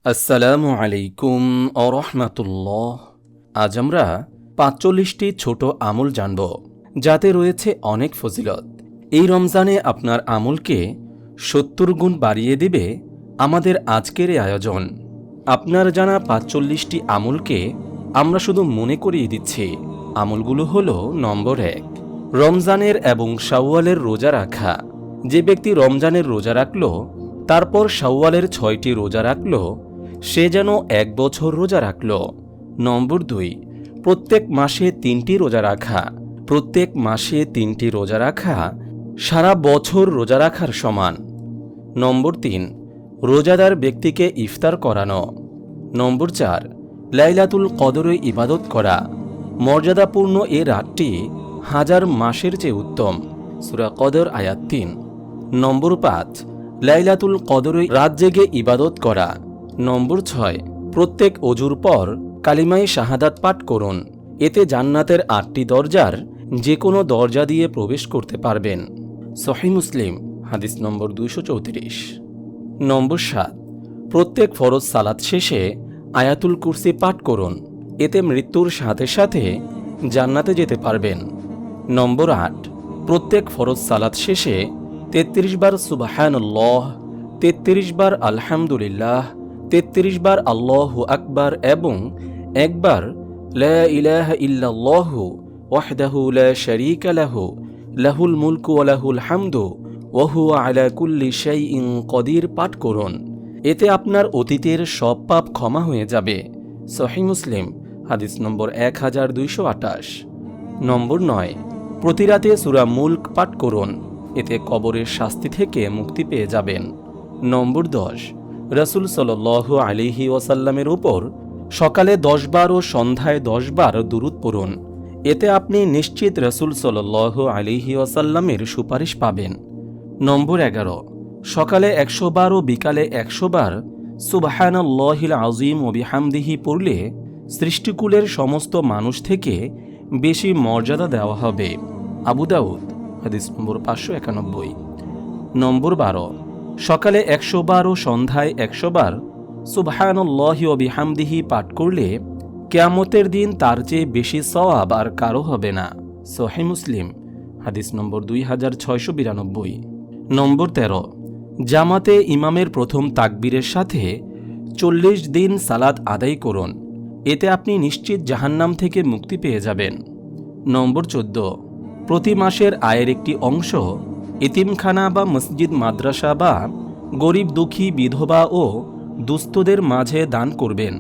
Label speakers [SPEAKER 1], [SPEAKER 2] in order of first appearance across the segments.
[SPEAKER 1] আসসালামু আলাইকুম আরহামাতুল্লাহ। আজ আমরা ৪৫টি ছোট আমল জানব, যাতে রয়েছে অনেক ফজিলত। এই রমজানে আপনার আমলকে ৭০ গুণ বাড়িয়ে দেবে আমাদের আজকের এই আয়োজন। আপনার জানা ৪৫টি আমলকে আমরা শুধু মনে করিয়ে দিচ্ছি। আমলগুলো হলো: নম্বর ১, রমজানের এবং শাওয়ালের রোজা রাখা। যে ব্যক্তি রমজানের রোজা রাখল, তারপর শাওয়ালের ৬টি রোজা রাখল, সে যেন ১ বছর রোজা রাখল। নম্বর ২, প্রত্যেক মাসে ৩টি রোজা রাখা। প্রত্যেক মাসে ৩টি রোজা রাখা সারা বছর রোজা রাখার সমান। নম্বর ৩, রোজাদার ব্যক্তিকে ইফতার করানো। নম্বর ৪, লাইলাতুল কদরে ইবাদত করা। মর্যাদাপূর্ণ এ রাতটি ১০০০ মাসের চেয়ে উত্তম। সূরা কদর আয়াত ৩। নম্বর ৫, লাইলাতুল কদরে রাত জেগে ইবাদত করা। নম্বর ৬, প্রত্যেক অজুর পর কালিমায়ে শাহাদাত পাঠ করুন। এতে জান্নাতের ৮টি দরজার যে কোনো দরজা দিয়ে প্রবেশ করতে পারবেন। সহিহ মুসলিম হাদিস নম্বর ২৩৪। নম্বর ৭, প্রত্যেক ফরজ সালাত শেষে আয়াতুল কুরসি পাঠ করুন। এতে মৃত্যুর সাথে সাথে জান্নাতে যেতে পারবেন। নম্বর ৮, প্রত্যেক ফরজ সালাত শেষে ৩৩ বার সুবহানাল্লাহ, ৩৩ বার আলহামদুলিল্লাহ, ৩৩ বার আল্লাহু আকবার এবং একবার লা ইলাহা ইল্লাল্লাহু ওয়াহদাহু লা শারীকা লাহু লাহুল মুলকু ওয়া লাহুল হামদু ওয়া হুয়া আলা কুল্লি শাইইন কদির পাঠ করুন। এতে আপনার অতীতের সব পাপ ক্ষমা হয়ে যাবে। সহিহ মুসলিম হাদিস নম্বর ১২২২৮। নম্বর ৯, প্রতি রাতে সূরা মুলক পাঠ করুন। এতে কবরের শাস্তি থেকে মুক্তি পেয়ে যাবেন। নম্বর ১০, রাসূল সাল্লাল্লাহু আলাইহি ওয়াসাল্লামের উপর সকালে ১০ বার ও সন্ধ্যায় ১০ বার দুরূদ পড়ুন। এতে আপনি নিশ্চিত রাসূল সাল্লাল্লাহু আলাইহি ওয়াসাল্লামের সুপারিশ পাবেন। নম্বর ১১, সকালে ১০০ বার ও বিকালে ১০০ বার সুবহানাল্লাহিল আযীম ওয়া বিহামদিহি পড়লে সৃষ্টিকুলের সমস্ত মানুষ থেকে বেশি মর্যাদা দেওয়া হবে। আবু দাউদ হাদিস নম্বর ৫৯১। নম্বর ১২, সকালে ১০০ বার ও সন্ধ্যায় ১০০ বার সুবহানাল্লাহি ওয়া বিহামদিহি পাঠ করলে কিয়ামতের দিন তার চেয়ে বেশি সওয়াব আর কারো হবে না। সহিহ মুসলিম হাদিস নম্বর ২৬৯২। নম্বর ১৩, জামাতে ইমামের প্রথম তাকবীরের সাথে ৪০ দিন সালাত আদায় করুন। এতে আপনি নিশ্চিত জাহান্নাম থেকে মুক্তি পেয়ে যাবেন। নম্বর ১৪, প্রতি মাসের আয়ের একটি অংশ এতিমখানা বা মসজিদ মাদ্রাসা বা গরিব দুঃখী বিধবা ও দুস্থদের মাঝে দান করবেন,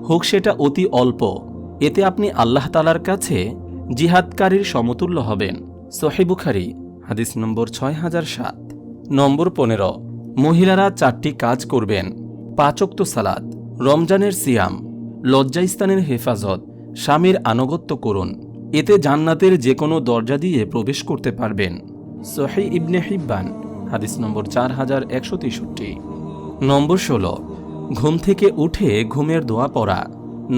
[SPEAKER 1] হোক সেটা অতি অল্প। এতে আপনি আল্লাহ তাআলার কাছে জিহাদকারীর সমতুল্য হবেন। সহিহ বুখারী হাদিস নম্বর ৬০০৭। নম্বর ১৫, মহিলারা ৪টি কাজ করবেন: ৫ ওয়াক্ত সালাত, রমজানের সিয়াম, লজ্জাস্থানের হেফাজত, স্বামীর আনুগত্য করুন। এতে জান্নাতের যে কোনো দরজা দিয়ে প্রবেশ করতে পারবেন। সহিহ ইবনে হিব্বান হাদিস নম্বর ৪১৬৩। নম্বর ১৬, ঘুম থেকে উঠে ঘুমের দোয়া পড়া।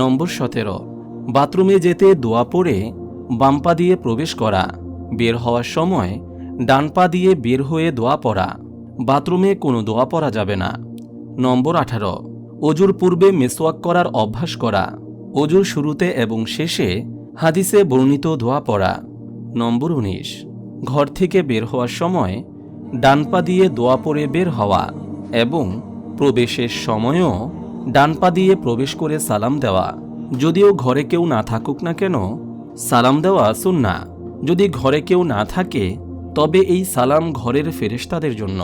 [SPEAKER 1] নম্বর ১৭, বাথরুমে যেতে দোয়া পড়ে বাম পা দিয়ে প্রবেশ করা। বের হওয়ার সময় ডান পা দিয়ে বের হয়ে দোয়া পড়া। বাথরুমে কোনো দোয়া পড়া যাবে না। নম্বর ১৮, অজুর পূর্বে মেসওয়াক করার অভ্যাস করা। অজুর শুরুতে এবং শেষে হাদিসে বর্ণিত দোয়া পড়া। নম্বর ১৯, ঘর থেকে বের হওয়ার সময় ডান পা দিয়ে দোয়া পড়ে বের হওয়া এবং প্রবেশের সময়ও ডান পা দিয়ে প্রবেশ করে সালাম দেওয়া। যদিও ঘরে কেউ না থাকুক না কেন, সালাম দেওয়া সুন্নাহ। যদি ঘরে কেউ না থাকে, তবে এই সালাম ঘরের ফেরেশতাদের জন্য।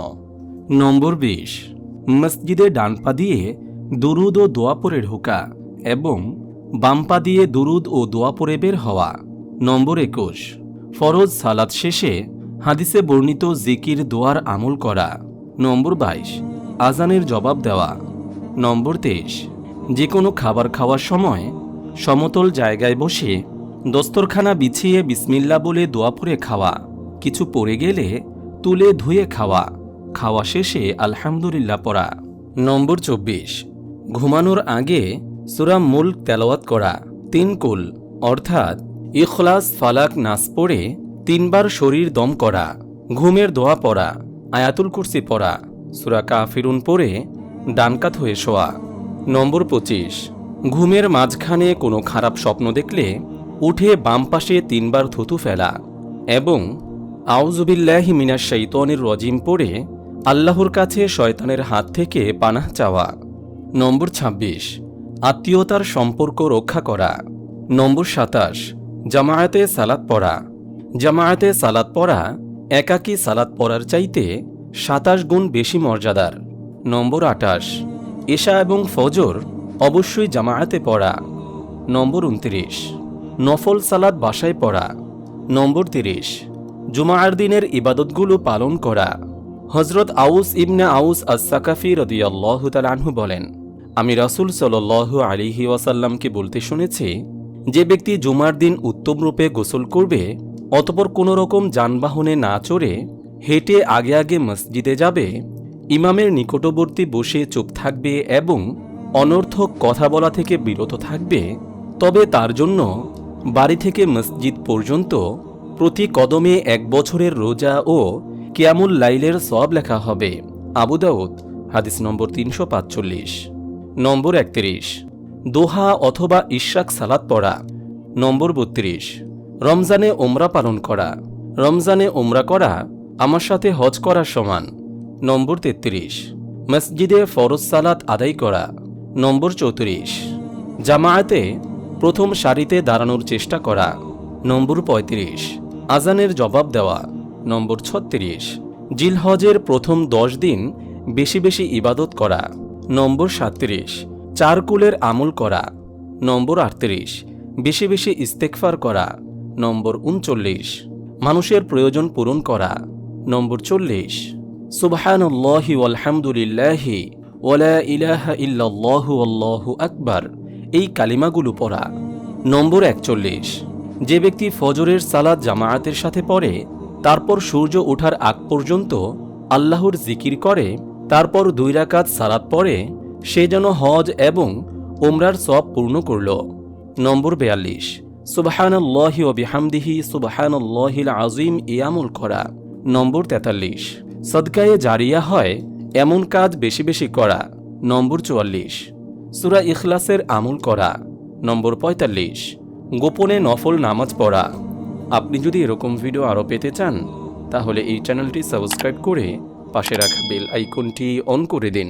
[SPEAKER 1] নম্বর ২০, মসজিদে ডান পা দিয়ে দুরুদ ও দোয়া পড়ে ঢোকা এবং বাম পা দিয়ে দুরুদ ও দোয়া পড়ে বের হওয়া। নম্বর ২১, ফরজ সালাত শেষে হাদিসে বর্ণিত জিকির দোয়ার আমল করা। নম্বর ২২, আজানের জবাব দেওয়া। নম্বর ২৩, যে কোনো খাবার খাওয়ার সময় সমতল জায়গায় বসে দস্তরখানা বিছিয়ে বিসমিল্লাহ বলে দোয়া পড়ে খাওয়া। কিছু পড়ে গেলে তুলে ধুয়ে খাওয়া। খাওয়া শেষে আলহামদুলিল্লাহ পড়া। নম্বর ২৪, ঘুমানোর আগে সূরা মুলক তেলাওয়াত করা। ৩ কুল অর্থাৎ ইখলাস, ফালাক, নাস পড়ে ৩ বার শরীর দম করা। ঘুমের দোয়া পড়া, আয়াতুল কুরসি পড়া, সূরা কাফিরুন পড়ে ডান কাত হয়ে শোয়া। নম্বর 25, ঘুমের মাঝখানে কোনো খারাপ স্বপ্ন দেখলে উঠে বাম পাশে 3 বার থুতু ফেলা এবং আউযুবিল্লাহি মিনাশ শাইতানির রাজিম পড়ে আল্লাহর কাছে শয়তানের হাত থেকে পানাহ চাওয়া। নম্বর 26, আত্মীয়তার সম্পর্ক রক্ষা করা। নম্বর 27, জামায়াতে সালাত পড়া। জামায়াতে সালাত পড়া একাকী সালাত পড়ার চাইতে 27 গুণ বেশি মর্যাদার। নম্বর 28, এশা এবং ফজর অবশ্যই জামায়াতে পড়া। নম্বর 29, নফল সালাত বাসায় পড়া। নম্বর 30, জুমার দিনের ইবাদতগুলো পালন করা। হজরত আউস ইবনে আউস আস-সাকাফি রাদিয়াল্লাহু তাআলা আনহু বলেন, আমি রাসূল সাল্লাল্লাহু আলাইহি ওয়াসাল্লামকে বলতে শুনেছি, যে ব্যক্তি জুমার দিন উত্তমরূপে গোসল করবে, অতঃপর কোনো রকম যানবাহনে না চড়ে হেঁটে আগে আগে মসজিদে যাবে, ইমামের নিকটবর্তী বসে চুপ থাকবে এবং অনর্থক কথা বলা থেকে বিরত থাকবে, তবে তার জন্য বাড়ি থেকে মসজিদ পর্যন্ত প্রতি কদমে 1 বছরের রোজা ও কিয়ামুল লাইলের সওয়াব লেখা হবে। আবু দাউদ, হাদিস নম্বর 345। নম্বর 31, দোহা অথবা ইশরাক সালাত পড়া। নম্বর 32, রমজানে ওমরা পালন করা। রমজানে ওমরা করা আমার সাথে হজ করার সমান। নম্বর 33, মসজিদে ফরজ সালাত আদায় করা। নম্বর 34, জামায়াতে প্রথম সারিতে দাঁড়ানোর চেষ্টা করা। নম্বর 35, আজানের জবাব দেওয়া। নম্বর 36, জিলহজের প্রথম 10 দিন বেশি বেশি ইবাদত করা। নম্বর 37, 4 কুলের আমল করা। নম্বর 38, বেশি বেশি ইস্তেগফার করা। নম্বর 39, মানুষের প্রয়োজন পূরণ করা। নম্বর 40, সুবহানাল্লাহি ওয়ালহামদুলিল্লাহি ওয়ালা ইলাহা ইল্লাল্লাহু আল্লাহু আকবার এই কালিমাগুলো পড়া। নম্বর 41, যে ব্যক্তি ফজরের সালাত জামায়াতের সাথে পড়ে, তারপর সূর্য ওঠার আগ পর্যন্ত আল্লাহর জিকির করে, তারপর 2 রাকাত সালাত পড়ে, সে যেন হজ এবং ওমরার সওয়াব পূর্ণ করল। নম্বর 42, সুবহানাল্লাহি ওয়া বিহামদিহি সুবহানাল্লাহিল আযীম এই আমল করা। নম্বর 43, সদকায়ে জারিয়া হয় এমন কাজ বেশি বেশি করা। নম্বর 44, সূরা ইখলাসের আমল করা। নম্বর 45, গোপনে নফল নামাজ পড়া। আপনি যদি এরকম ভিডিও আরও পেতে চান, তাহলে এই চ্যানেলটি সাবস্ক্রাইব করে পাশে রাখা বেল আইকনটি অন করে দিন।